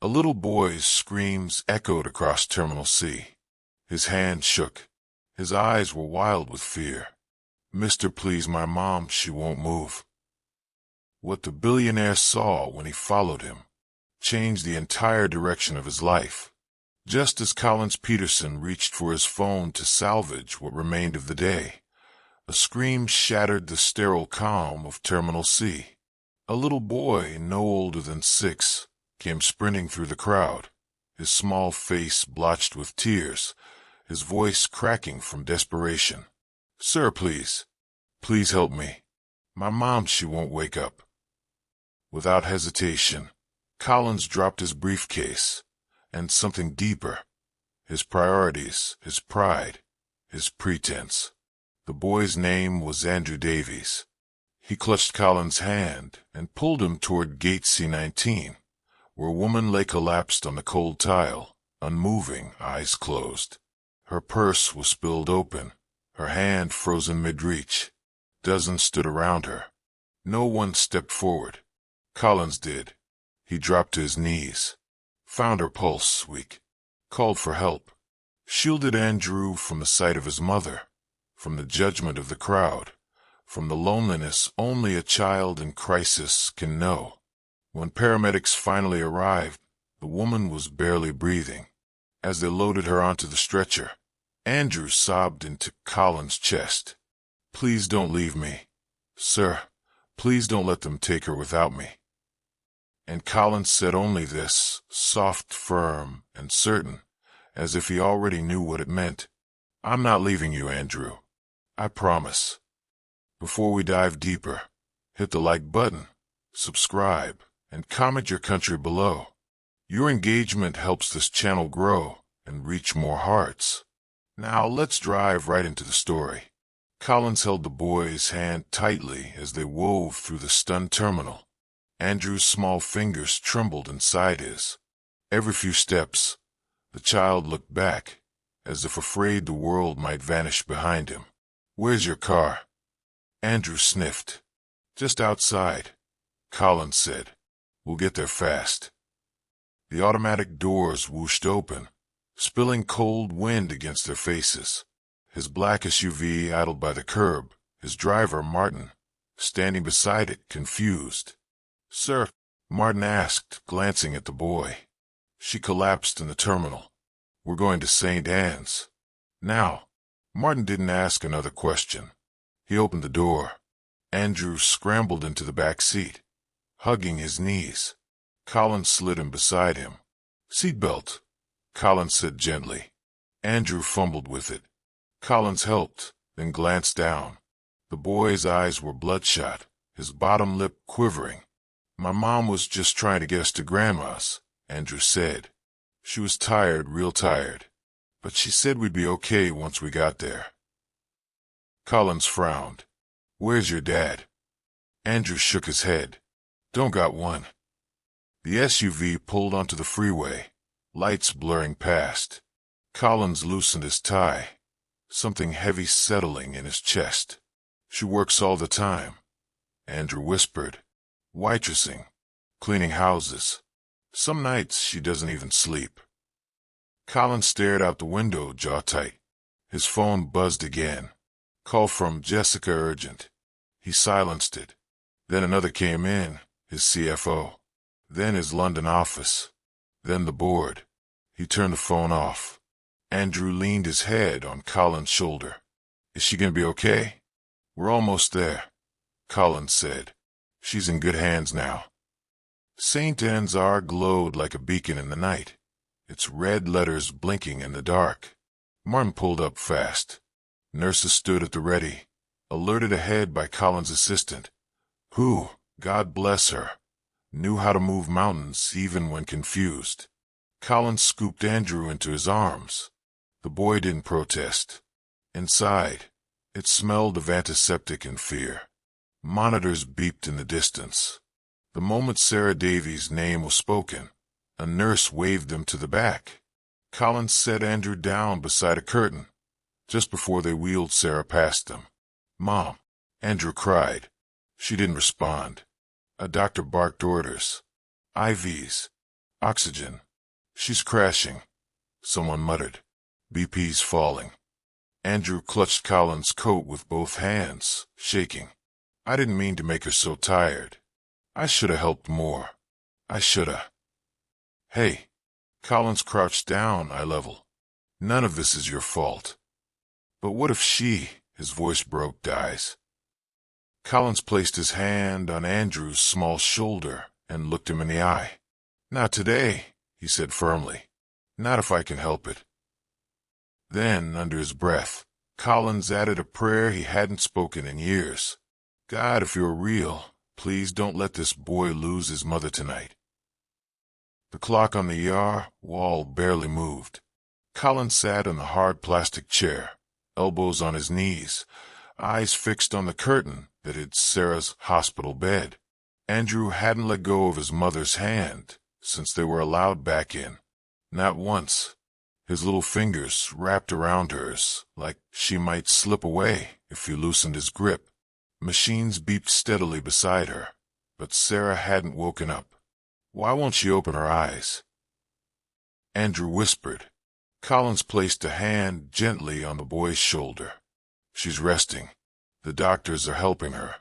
A little boy's screams echoed across Terminal C. His hand shook. His eyes were wild with fear. "Mister, please, my mom, she won't move." What the billionaire saw when he followed him changed the entire direction of his life. Just as Collins Peterson reached for his phone to salvage what remained of the day, a scream shattered the sterile calm of Terminal C. A little boy, no older than 6, came sprinting through the crowd, his small face blotched with tears, his voice cracking from desperation. "Sir, please. Please help me. My mom, she won't wake up." Without hesitation, Collins dropped his briefcase and something deeper, his priorities, his pride, his pretense. The boy's name was Andrew Davies. He clutched Collins' hand and pulled him toward Gate C-19, where a woman lay collapsed on the cold tile, unmoving, eyes closed. Her purse was spilled open, her hand frozen mid-reach. Dozens stood around her. No one stepped forward. Collins did. He dropped to his knees, found her pulse weak, called for help, shielded Andrew from the sight of his mother, from the judgment of the crowd, from the loneliness only a child in crisis can know. When paramedics finally arrived, the woman was barely breathing. As they loaded her onto the stretcher, Andrew sobbed into Collins' chest. "Please don't leave me. Sir, please don't let them take her without me." And Collins said only this, soft, firm, and certain, as if he already knew what it meant. "I'm not leaving you, Andrew. I promise." Before we dive deeper, hit the like button, subscribe, and comment your country below. Your engagement helps this channel grow and reach more hearts. Now let's dive right into the story. Collins held the boy's hand tightly as they wove through the stunned terminal. Andrew's small fingers trembled inside his. Every few steps, the child looked back, as if afraid the world might vanish behind him. "Where's your car?" Andrew sniffed. "Just outside," Collins said. "We'll get there fast." The automatic doors whooshed open, spilling cold wind against their faces. His black SUV idled by the curb, his driver, Martin, standing beside it, confused. "Sir," Martin asked, glancing at the boy. "She collapsed in the terminal. We're going to St. Anne's." "Now." Martin didn't ask another question. He opened the door. Andrew scrambled into the back seat, hugging his knees. Collins slid him beside him. "Seatbelt," Collins said gently. Andrew fumbled with it. Collins helped, then glanced down. The boy's eyes were bloodshot, his bottom lip quivering. "My mom was just trying to get us to Grandma's," Andrew said. "She was tired, real tired. But she said we'd be okay once we got there." Collins frowned. "Where's your dad?" Andrew shook his head. "Don't got one." The SUV pulled onto the freeway, lights blurring past. Collins loosened his tie, something heavy settling in his chest. "She works all the time," Andrew whispered. "Waitressing, cleaning houses. Some nights she doesn't even sleep." Collins stared out the window, jaw tight. His phone buzzed again. Call from Jessica, urgent. He silenced it. Then another came in, his CFO. Then his London office. Then the board. He turned the phone off. Andrew leaned his head on Collins' shoulder. "Is she gonna be okay?" "We're almost there," Collins said. "She's in good hands now." St. Anne's glowed like a beacon in the night, its red letters blinking in the dark. Martin pulled up fast. Nurses stood at the ready, alerted ahead by Collins' assistant, who, God bless her, knew how to move mountains even when confused. Collins scooped Andrew into his arms. The boy didn't protest. Inside, it smelled of antiseptic and fear. Monitors beeped in the distance. The moment Sarah Davies' name was spoken, a nurse waved them to the back. Collins set Andrew down beside a curtain, just before they wheeled Sarah past them. "Mom," Andrew cried. She didn't respond. A doctor barked orders. "IVs. Oxygen. She's crashing. Someone muttered. BP's falling. Andrew clutched Colin's coat with both hands, shaking. I didn't mean to make her so tired. I shoulda helped more. I shoulda. Hey. Collins crouched down, eye level. None of this is your fault. But what if she, his voice broke, dies? Collins placed his hand on Andrew's small shoulder and looked him in the eye. Not today, he said firmly. Not if I can help it. Then, under his breath, Collins added a prayer he hadn't spoken in years. God, if you're real, please don't let this boy lose his mother tonight. The clock on the ER wall barely moved. Collins sat in the hard plastic chair, elbows on his knees, eyes fixed on the curtain that hid Sarah's hospital bed. Andrew hadn't let go of his mother's hand since they were allowed back in. Not once. His little fingers wrapped around hers, like she might slip away if he loosened his grip. Machines beeped steadily beside her, but Sarah hadn't woken up. Why won't she open her eyes? Andrew whispered. Collins placed a hand gently on the boy's shoulder. She's resting. The doctors are helping her.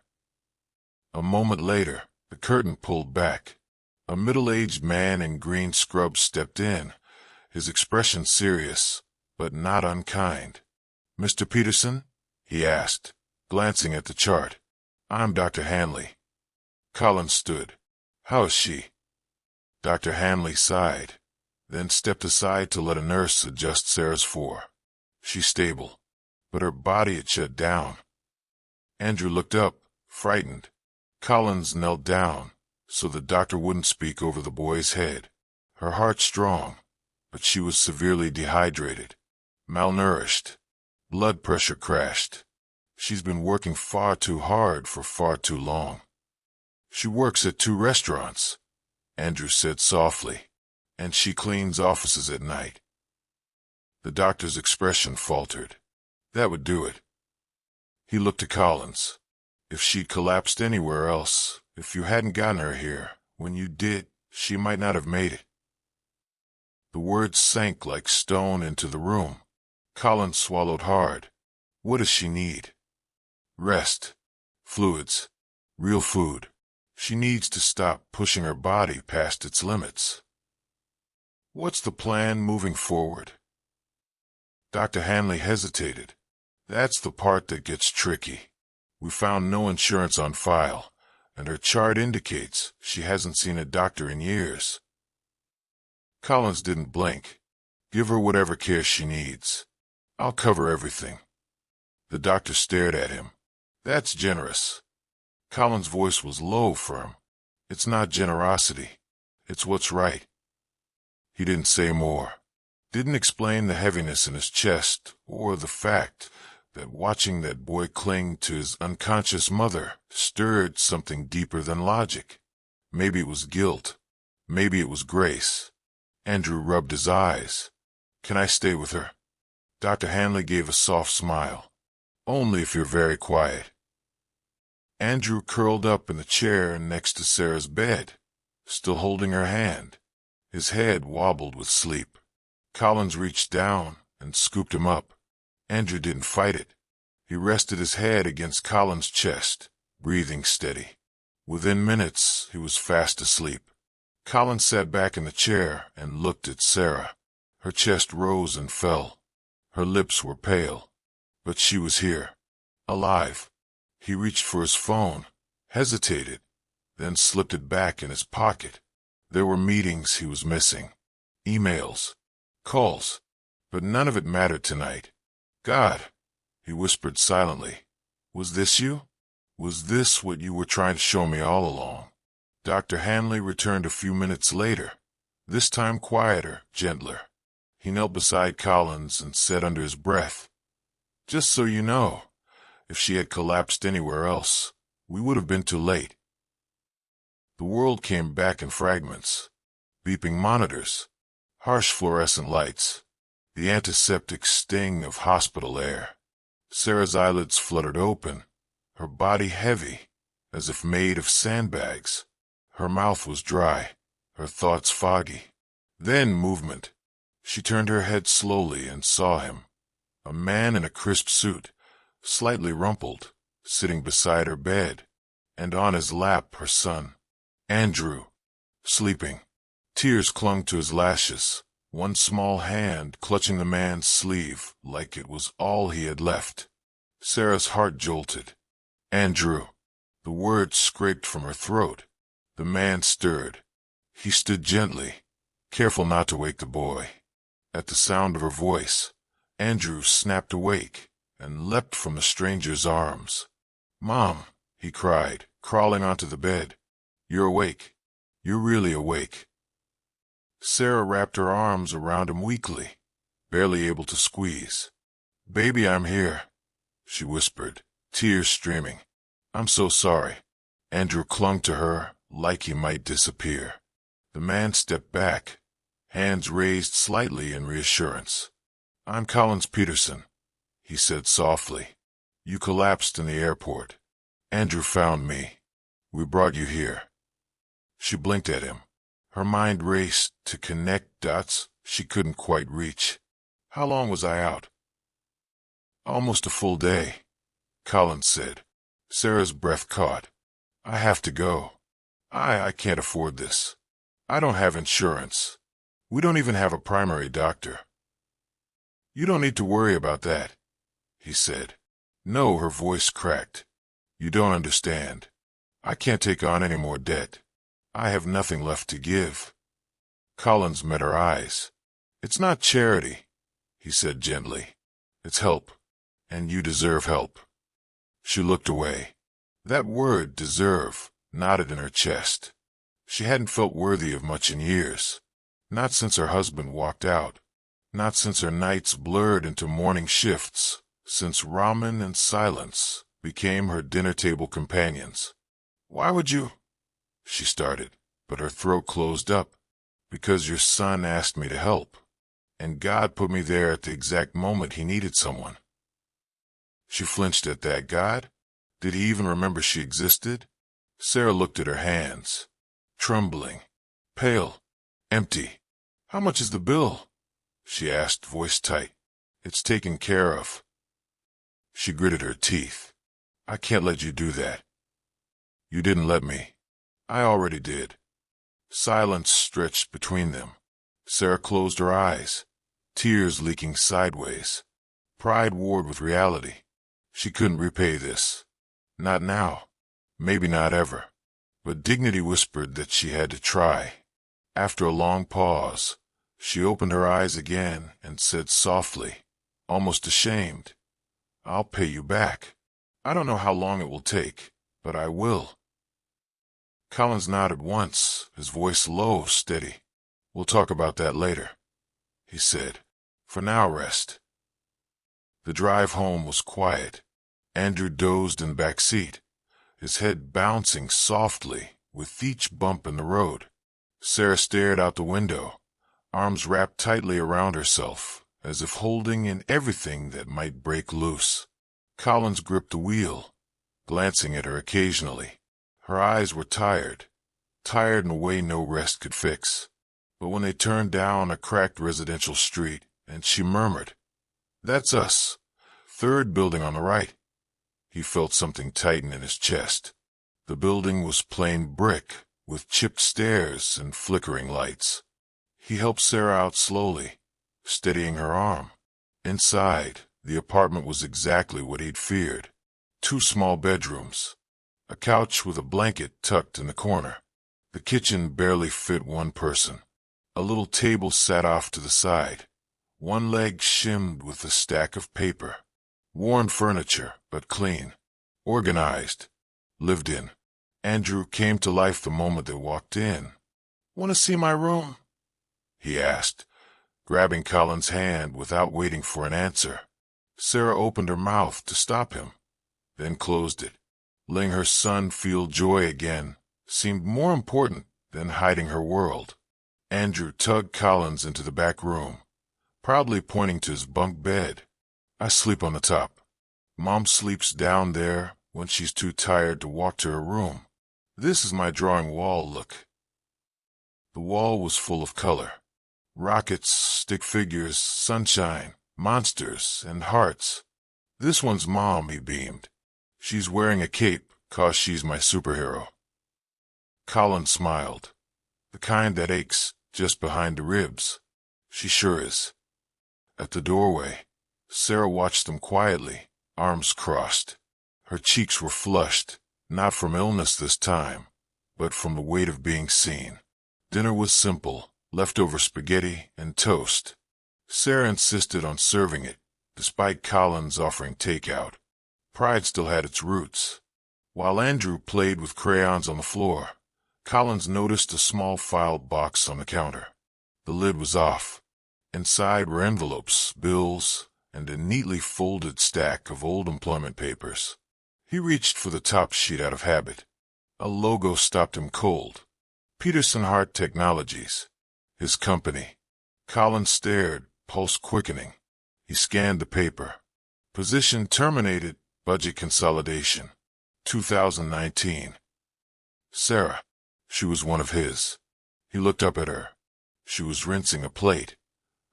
A moment later, the curtain pulled back. A middle-aged man in green scrubs stepped in, his expression serious, but not unkind. Mr. Peterson? He asked, glancing at the chart. I'm Dr. Hanley. Collins stood. How is she? Dr. Hanley sighed, then stepped aside to let a nurse adjust Sarah's fore. She's stable, but her body had shut down. Andrew looked up, frightened. Collins knelt down, so the doctor wouldn't speak over the boy's head. Her heart strong, but she was severely dehydrated, malnourished. Blood pressure crashed. She's been working far too hard for far too long. She works at 2 restaurants, Andrew said softly, and she cleans offices at night. The doctor's expression faltered. That would do it. He looked to Collins. If she'd collapsed anywhere else, if you hadn't gotten her here, when you did, she might not have made it. The words sank like stone into the room. Collins swallowed hard. What does she need? Rest. Fluids. Real food. She needs to stop pushing her body past its limits. What's the plan moving forward? Dr. Hanley hesitated. That's the part that gets tricky. We found no insurance on file, and her chart indicates she hasn't seen a doctor in years. Collins didn't blink. Give her whatever care she needs. I'll cover everything. The doctor stared at him. That's generous. Collins' voice was low, firm. It's not generosity. It's what's right. He didn't say more. Didn't explain the heaviness in his chest or the fact that watching that boy cling to his unconscious mother stirred something deeper than logic. Maybe it was guilt. Maybe it was grace. Andrew rubbed his eyes. Can I stay with her? Dr. Hanley gave a soft smile. Only if you're very quiet. Andrew curled up in the chair next to Sarah's bed, still holding her hand. His head wobbled with sleep. Collins reached down and scooped him up. Andrew didn't fight it. He rested his head against Collins' chest, breathing steady. Within minutes, he was fast asleep. Collins sat back in the chair and looked at Sarah. Her chest rose and fell. Her lips were pale. But she was here, alive. He reached for his phone, hesitated, then slipped it back in his pocket. There were meetings he was missing, emails, calls, but none of it mattered tonight. God, he whispered silently, was this you? Was this what you were trying to show me all along? Dr. Hanley returned a few minutes later, this time quieter, gentler. He knelt beside Collins and said under his breath, just so you know, if she had collapsed anywhere else, we would have been too late. The world came back in fragments. Beeping monitors, harsh fluorescent lights, the antiseptic sting of hospital air. Sarah's eyelids fluttered open, her body heavy, as if made of sandbags. Her mouth was dry, her thoughts foggy. Then movement. She turned her head slowly and saw him. A man in a crisp suit, slightly rumpled, sitting beside her bed, and on his lap her son, Andrew, sleeping. Tears clung to his lashes, one small hand clutching the man's sleeve like it was all he had left. Sarah's heart jolted. Andrew. The words scraped from her throat. The man stirred. He stood gently, careful not to wake the boy. At the sound of her voice, Andrew snapped awake and leapt from the stranger's arms. "Mom," he cried, crawling onto the bed. "You're awake. You're really awake." Sarah wrapped her arms around him weakly, barely able to squeeze. "Baby, I'm here," she whispered, tears streaming. "I'm so sorry." Andrew clung to her like he might disappear. The man stepped back, hands raised slightly in reassurance. "I'm Collins Peterson," he said softly. "You collapsed in the airport. Andrew found me. We brought you here." She blinked at him. Her mind raced to connect dots she couldn't quite reach. "How long was I out?" "Almost a full day," Collins said. Sarah's breath caught. "I have to go. I can't afford this. I don't have insurance. We don't even have a primary doctor." "You don't need to worry about that," he said. "No," her voice cracked. "You don't understand. I can't take on any more debt. I have nothing left to give." Collins met her eyes. "It's not charity," he said gently. "It's help, and you deserve help." She looked away. That word, deserve, knotted in her chest. She hadn't felt worthy of much in years. Not since her husband walked out. Not since her nights blurred into morning shifts. Since ramen and silence became her dinner table companions. "Why would you—" she started, but her throat closed up. "Because your son asked me to help, and God put me there at the exact moment he needed someone." She flinched at that. God? Did he even remember she existed? Sarah looked at her hands, trembling, pale, empty. "How much is the bill?" she asked, voice tight. "It's taken care of." She gritted her teeth. "I can't let you do that." "You didn't let me." "I already did." Silence stretched between them. Sarah closed her eyes, tears leaking sideways. Pride warred with reality. She couldn't repay this. Not now. Maybe not ever. But dignity whispered that she had to try. After a long pause, she opened her eyes again and said softly, almost ashamed, "I'll pay you back. I don't know how long it will take, but I will." Collins nodded once, his voice low, steady. "We'll talk about that later," he said. "For now, rest." The drive home was quiet. Andrew dozed in the back seat, his head bouncing softly with each bump in the road. Sarah stared out the window, arms wrapped tightly around herself, as if holding in everything that might break loose. Collins gripped the wheel, glancing at her occasionally. Her eyes were tired in a way no rest could fix. But when they turned down a cracked residential street, and she murmured, "That's us. Third building on the right." He felt something tighten in his chest. The building was plain brick, with chipped stairs and flickering lights. He helped Sarah out slowly, steadying her arm. Inside, the apartment was exactly what he'd feared. 2 small bedrooms, a couch with a blanket tucked in the corner. The kitchen barely fit one person. A little table sat off to the side, one leg shimmed with a stack of paper. Worn furniture, but clean, organized, lived in. Andrew came to life the moment they walked in. "Want to see my room?" he asked, grabbing Collins' hand without waiting for an answer. Sarah opened her mouth to stop him, then closed it. Letting her son feel joy again seemed more important than hiding her world. Andrew tugged Collins into the back room, proudly pointing to his bunk bed. "I sleep on the top. Mom sleeps down there when she's too tired to walk to her room. This is my drawing wall, look." The wall was full of color. Rockets, stick figures, sunshine, monsters, and hearts. This one's Mom, he beamed. She's wearing a cape, 'cause she's my superhero. Colin smiled. The kind that aches just behind the ribs. She sure is. At the doorway, Sarah watched them quietly, arms crossed. Her cheeks were flushed, not from illness this time, but from the weight of being seen. Dinner was simple, leftover spaghetti and toast. Sarah insisted on serving it, despite Colin's offering takeout. Pride still had its roots. While Andrew played with crayons on the floor, Collins noticed a small file box on the counter. The lid was off. Inside were envelopes, bills, and a neatly folded stack of old employment papers. He reached for the top sheet out of habit. A logo stopped him cold. Peterson Hart Technologies. His company. Collins stared, pulse quickening. He scanned the paper. Position terminated, budget consolidation. 2019. Sarah. She was one of his. He looked up at her. She was rinsing a plate,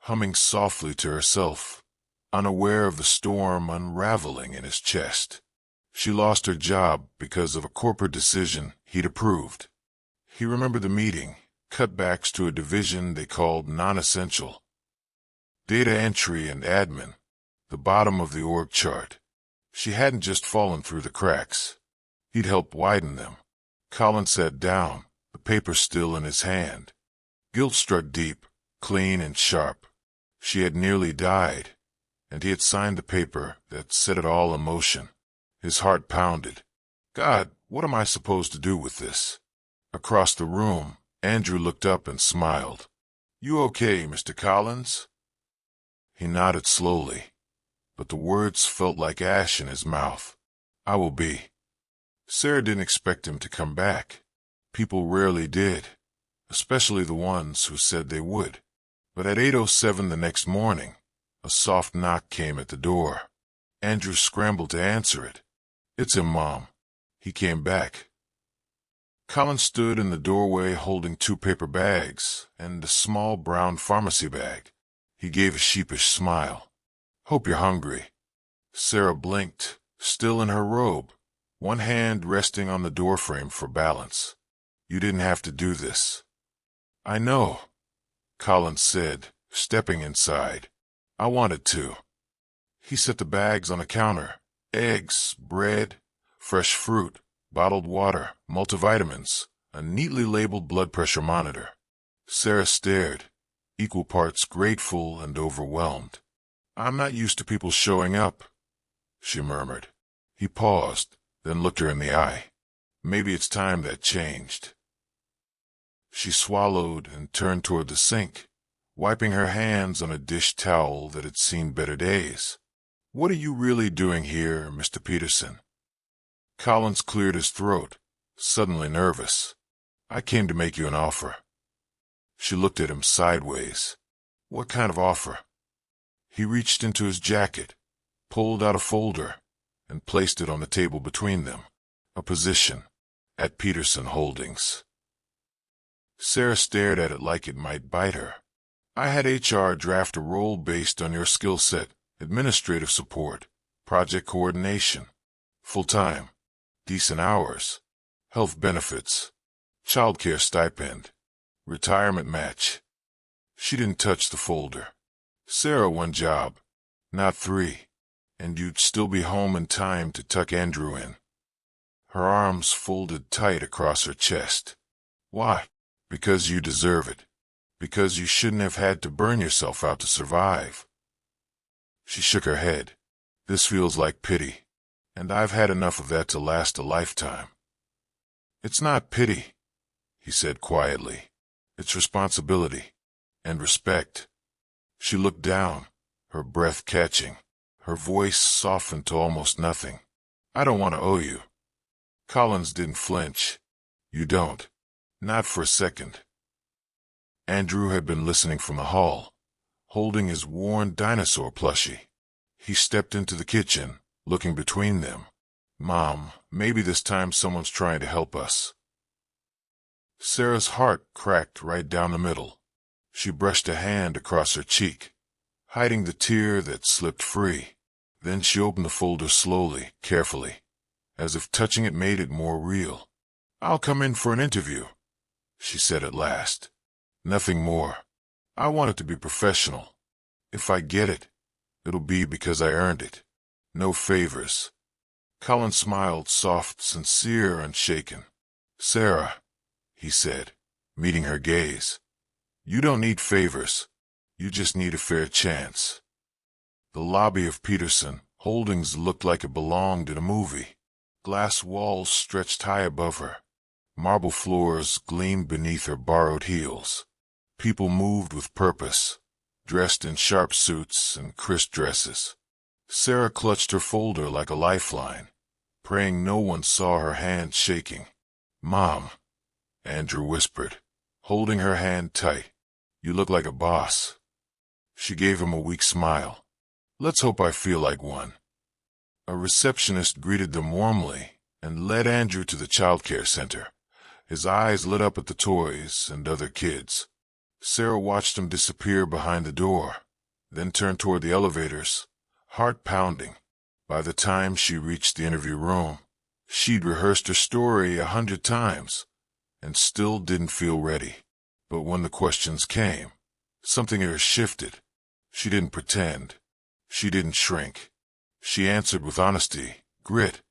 humming softly to herself, unaware of the storm unraveling in his chest. She lost her job because of a corporate decision he'd approved. He remembered the meeting, cutbacks to a division they called non-essential. Data entry and admin, the bottom of the org chart. She hadn't just fallen through the cracks. He'd helped widen them. Colin sat down, the paper still in his hand. Guilt struck deep, clean and sharp. She had nearly died, and he had signed the paper that set it all in motion. His heart pounded. God, what am I supposed to do with this? Across the room, Andrew looked up and smiled. You okay, Mr. Collins? He nodded slowly, but the words felt like ash in his mouth. I will be. Sarah didn't expect him to come back. People rarely did, especially the ones who said they would. But at 8:07 the next morning, a soft knock came at the door. Andrew scrambled to answer it. It's him, Mom. He came back. Colin stood in the doorway holding 2 paper bags and a small brown pharmacy bag. He gave a sheepish smile. Hope you're hungry. Sarah blinked, still in her robe, one hand resting on the doorframe for balance. You didn't have to do this. I know, Colin said, stepping inside. I wanted to. He set the bags on the counter. Eggs, bread, fresh fruit, bottled water, multivitamins, a neatly labeled blood pressure monitor. Sarah stared, equal parts grateful and overwhelmed. I'm not used to people showing up, she murmured. He paused, then looked her in the eye. Maybe it's time that changed. She swallowed and turned toward the sink, wiping her hands on a dish towel that had seen better days. What are you really doing here, Mr. Peterson? Collins cleared his throat, suddenly nervous. I came to make you an offer. She looked at him sideways. What kind of offer? He reached into his jacket, pulled out a folder, and placed it on the table between them. A position at Peterson Holdings. Sarah stared at it like it might bite her. I had HR draft a role based on your skill set, administrative support, project coordination, full-time, decent hours, health benefits, childcare stipend, retirement match. She didn't touch the folder. Sarah, 1 job, not 3, and you'd still be home in time to tuck Andrew in. Her arms folded tight across her chest. Why? Because you deserve it. Because you shouldn't have had to burn yourself out to survive. She shook her head. This feels like pity, and I've had enough of that to last a lifetime. It's not pity, he said quietly. It's responsibility and respect. She looked down, her breath catching. Her voice softened to almost nothing. I don't want to owe you. Collins didn't flinch. You don't. Not for a second. Andrew had been listening from the hall, holding his worn dinosaur plushie. He stepped into the kitchen, looking between them. Mom, maybe this time someone's trying to help us. Sarah's heart cracked right down the middle. She brushed a hand across her cheek, hiding the tear that slipped free. Then she opened the folder slowly, carefully, as if touching it made it more real. "I'll come in for an interview," she said at last. "Nothing more. I want it to be professional. If I get it, it'll be because I earned it. No favors." Colin smiled, soft, sincere, unshaken. "Sarah," he said, meeting her gaze, "you don't need favors. You just need a fair chance." The lobby of Peterson Holdings looked like it belonged in a movie. Glass walls stretched high above her. Marble floors gleamed beneath her borrowed heels. People moved with purpose, dressed in sharp suits and crisp dresses. Sarah clutched her folder like a lifeline, praying no one saw her hand shaking. "Mom," Andrew whispered, holding her hand tight, "you look like a boss." She gave him a weak smile. "Let's hope I feel like one." A receptionist greeted them warmly and led Andrew to the childcare center. His eyes lit up at the toys and other kids. Sarah watched him disappear behind the door, then turned toward the elevators, heart pounding. By the time she reached the interview room, she'd rehearsed her story 100 times and still didn't feel ready. But when the questions came, something in her shifted. She didn't pretend. She didn't shrink. She answered with honesty, grit,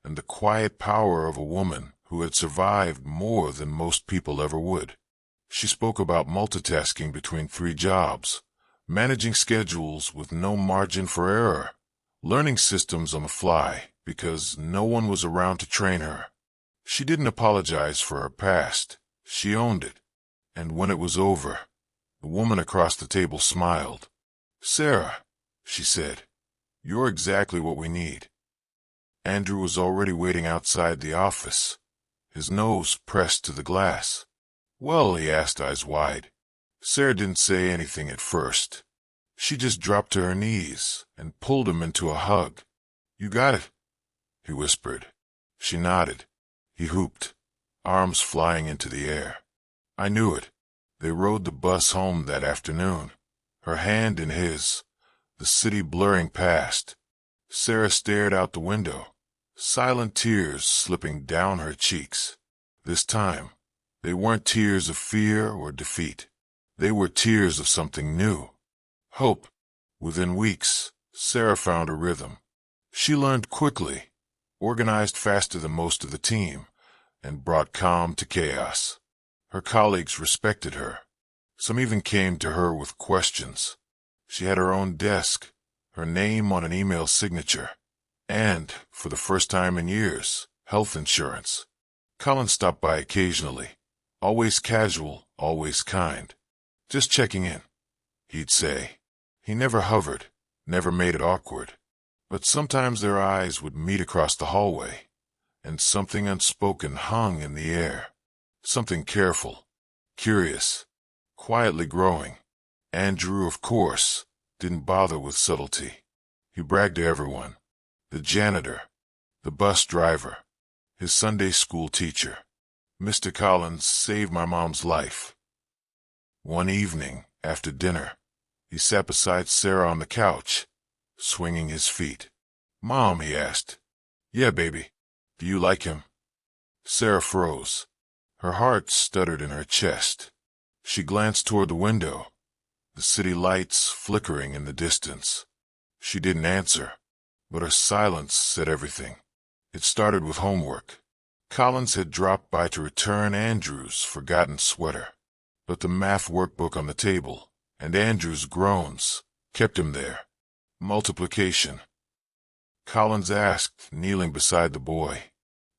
and the quiet power of a woman who had survived more than most people ever would. She spoke about multitasking between 3 jobs, managing schedules with no margin for error, learning systems on the fly because no one was around to train her. She didn't apologize for her past. She owned it. And when it was over, the woman across the table smiled. "Sarah," she said, "you're exactly what we need." Andrew was already waiting outside the office, his nose pressed to the glass. "Well," he asked, eyes wide. Sarah didn't say anything at first. She just dropped to her knees and pulled him into a hug. "You got it," he whispered. She nodded. He whooped, arms flying into the air. "I knew it." They rode the bus home that afternoon, her hand in his, the city blurring past. Sarah stared out the window, silent tears slipping down her cheeks. This time, they weren't tears of fear or defeat. They were tears of something new. Hope. Within weeks, Sarah found a rhythm. She learned quickly, organized faster than most of the team, and brought calm to chaos. Her colleagues respected her. Some even came to her with questions. She had her own desk, her name on an email signature, and, for the first time in years, health insurance. Colin stopped by occasionally, always casual, always kind. "Just checking in," he'd say. He never hovered, never made it awkward. But sometimes their eyes would meet across the hallway, and something unspoken hung in the air. Something careful, curious, quietly growing. Andrew, of course, didn't bother with subtlety. He bragged to everyone. The janitor, the bus driver, his Sunday school teacher. "Mr. Collins saved my mom's life." One evening, after dinner, he sat beside Sarah on the couch, swinging his feet. "Mom," he asked. "Yeah, baby. Do you like him?" Sarah froze. Her heart stuttered in her chest. She glanced toward the window, the city lights flickering in the distance. She didn't answer, but her silence said everything. It started with homework. Collins had dropped by to return Andrew's forgotten sweater, but the math workbook on the table, and Andrew's groans, kept him there. Multiplication. Collins asked, kneeling beside the boy,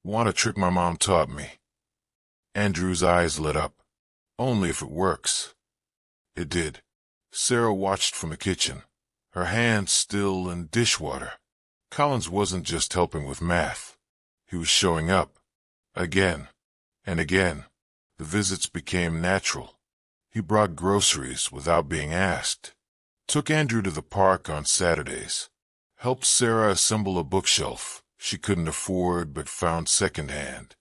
"Want a trick my mom taught me?" Andrew's eyes lit up. "Only if it works." It did. Sarah watched from the kitchen, her hands still in dishwater. Collins wasn't just helping with math. He was showing up. Again and again. The visits became natural. He brought groceries without being asked. Took Andrew to the park on Saturdays. Helped Sarah assemble a bookshelf she couldn't afford but found secondhand.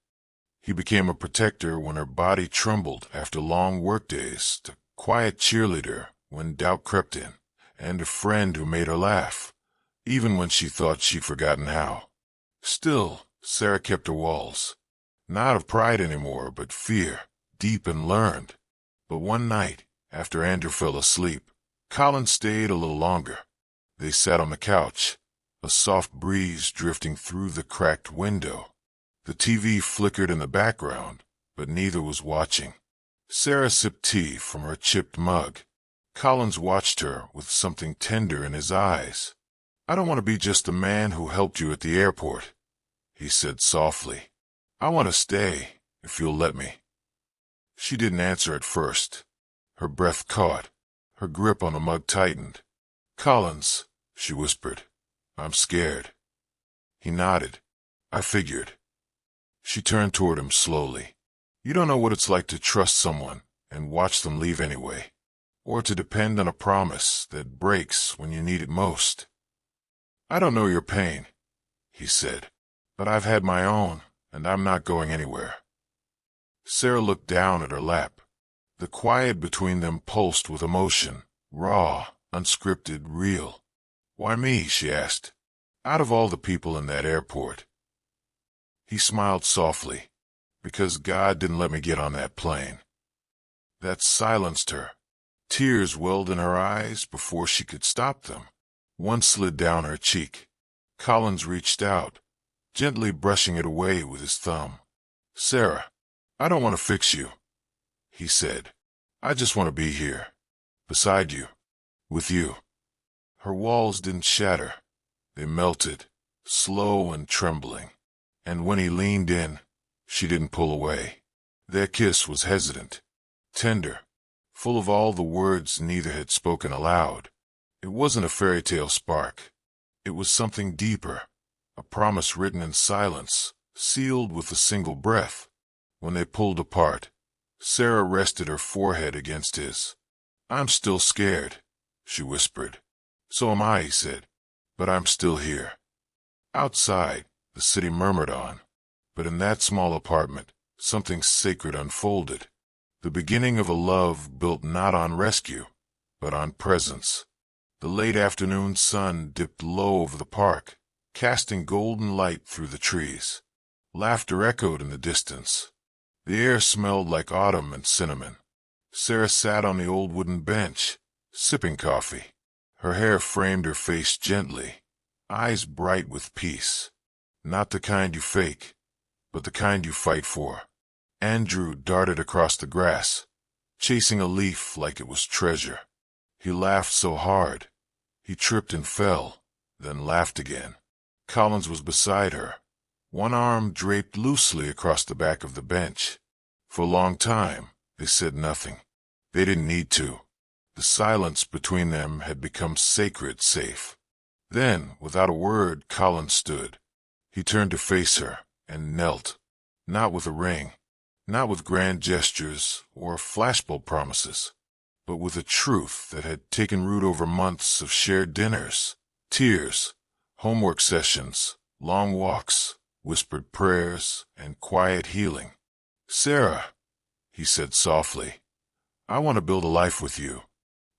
He became a protector when her body trembled after long workdays to quiet cheerleader when doubt crept in, and a friend who made her laugh, even when she thought she'd forgotten how. Still, Sarah kept her walls. Not of pride anymore, but fear, deep and learned. But one night, after Andrew fell asleep, Colin stayed a little longer. They sat on the couch, a soft breeze drifting through the cracked window. The TV flickered in the background, but neither was watching. Sarah sipped tea from her chipped mug. Collins watched her with something tender in his eyes. "I don't want to be just the man who helped you at the airport," he said softly. "I want to stay, if you'll let me." She didn't answer at first. Her breath caught. Her grip on the mug tightened. "Collins," she whispered, "I'm scared." He nodded. "I figured." She turned toward him slowly. "You don't know what it's like to trust someone and watch them leave anyway, or to depend on a promise that breaks when you need it most." "I don't know your pain," he said, "but I've had my own, and I'm not going anywhere." Sarah looked down at her lap. The quiet between them pulsed with emotion, raw, unscripted, real. "Why me?" she asked. "Out of all the people in that airport." He smiled softly. "Because God didn't let me get on that plane." That silenced her. Tears welled in her eyes before she could stop them. One slid down her cheek. Collins reached out, gently brushing it away with his thumb. "Sarah, I don't want to fix you," he said. "I just want to be here, beside you, with you." Her walls didn't shatter. They melted, slow and trembling. And when he leaned in, she didn't pull away. Their kiss was hesitant, tender, full of all the words neither had spoken aloud. It wasn't a fairy tale spark. It was something deeper, a promise written in silence, sealed with a single breath. When they pulled apart, Sarah rested her forehead against his. "I'm still scared," she whispered. "So am I," he said, "but I'm still here." Outside, the city murmured on, but in that small apartment, something sacred unfolded. The beginning of a love built not on rescue, but on presence. The late afternoon sun dipped low over the park, casting golden light through the trees. Laughter echoed in the distance. The air smelled like autumn and cinnamon. Sarah sat on the old wooden bench, sipping coffee. Her hair framed her face gently, eyes bright with peace. Not the kind you fake, but the kind you fight for. Andrew darted across the grass, chasing a leaf like it was treasure. He laughed so hard, he tripped and fell, then laughed again. Collins was beside her, one arm draped loosely across the back of the bench. For a long time, they said nothing. They didn't need to. The silence between them had become sacred safe. Then, without a word, Collins stood. He turned to face her and knelt, not with a ring, not with grand gestures or flashbulb promises, but with a truth that had taken root over months of shared dinners, tears, homework sessions, long walks, whispered prayers, and quiet healing. "Sarah," he said softly, "I want to build a life with you,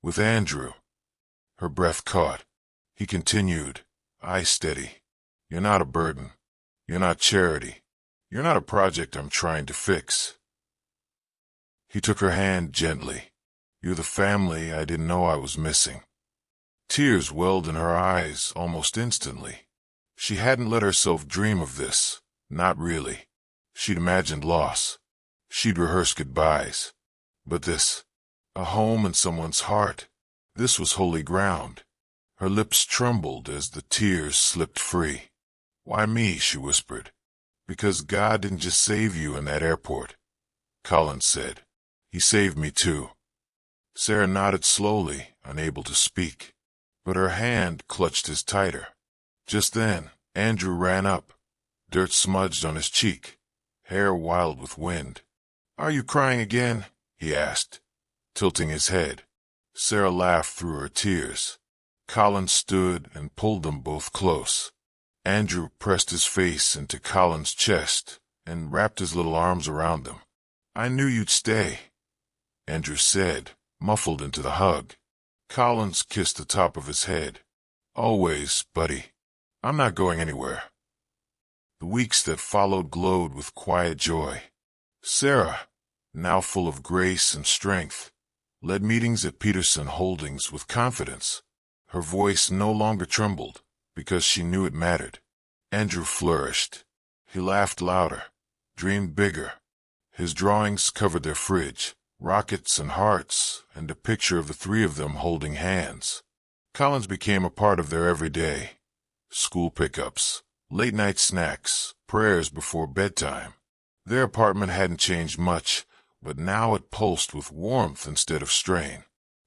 with Andrew." Her breath caught. He continued, eyes steady. "You're not a burden. You're not charity. You're not a project I'm trying to fix." He took her hand gently. "You're the family I didn't know I was missing." Tears welled in her eyes almost instantly. She hadn't let herself dream of this, not really. She'd imagined loss. She'd rehearsed goodbyes. But this, a home in someone's heart, this was holy ground. Her lips trembled as the tears slipped free. "Why me?" she whispered. "Because God didn't just save you in that airport," Collins said. "He saved me too." Sarah nodded slowly, unable to speak, but her hand clutched his tighter. Just then, Andrew ran up, dirt smudged on his cheek, hair wild with wind. "Are you crying again?" he asked, tilting his head. Sarah laughed through her tears. Collins stood and pulled them both close. Andrew pressed his face into Collins' chest and wrapped his little arms around them. "I knew you'd stay," Andrew said, muffled into the hug. Collins kissed the top of his head. Always, buddy. I'm not going anywhere. The weeks that followed glowed with quiet joy. Sarah, now full of grace and strength, led meetings at Peterson Holdings with confidence. Her voice no longer trembled because she knew it mattered. Andrew flourished. He laughed louder, dreamed bigger. His drawings covered their fridge, rockets and hearts, and a picture of the three of them holding hands. Collins became a part of their everyday. School pickups, late-night snacks, prayers before bedtime. Their apartment hadn't changed much, but now it pulsed with warmth instead of strain.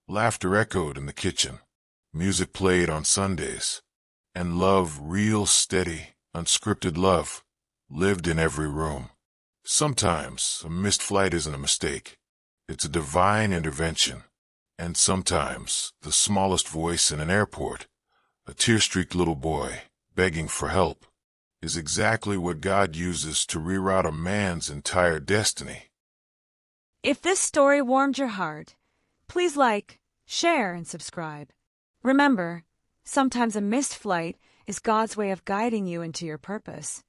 Laughter echoed in the kitchen. Music played on Sundays. And love, real, steady, unscripted love, lived in every room. Sometimes a missed flight isn't a mistake. It's a divine intervention. And sometimes the smallest voice in an airport, a tear-streaked little boy begging for help, is exactly what God uses to reroute a man's entire destiny. If this story warmed your heart, please like, share, and subscribe. Remember, sometimes a missed flight is God's way of guiding you into your purpose.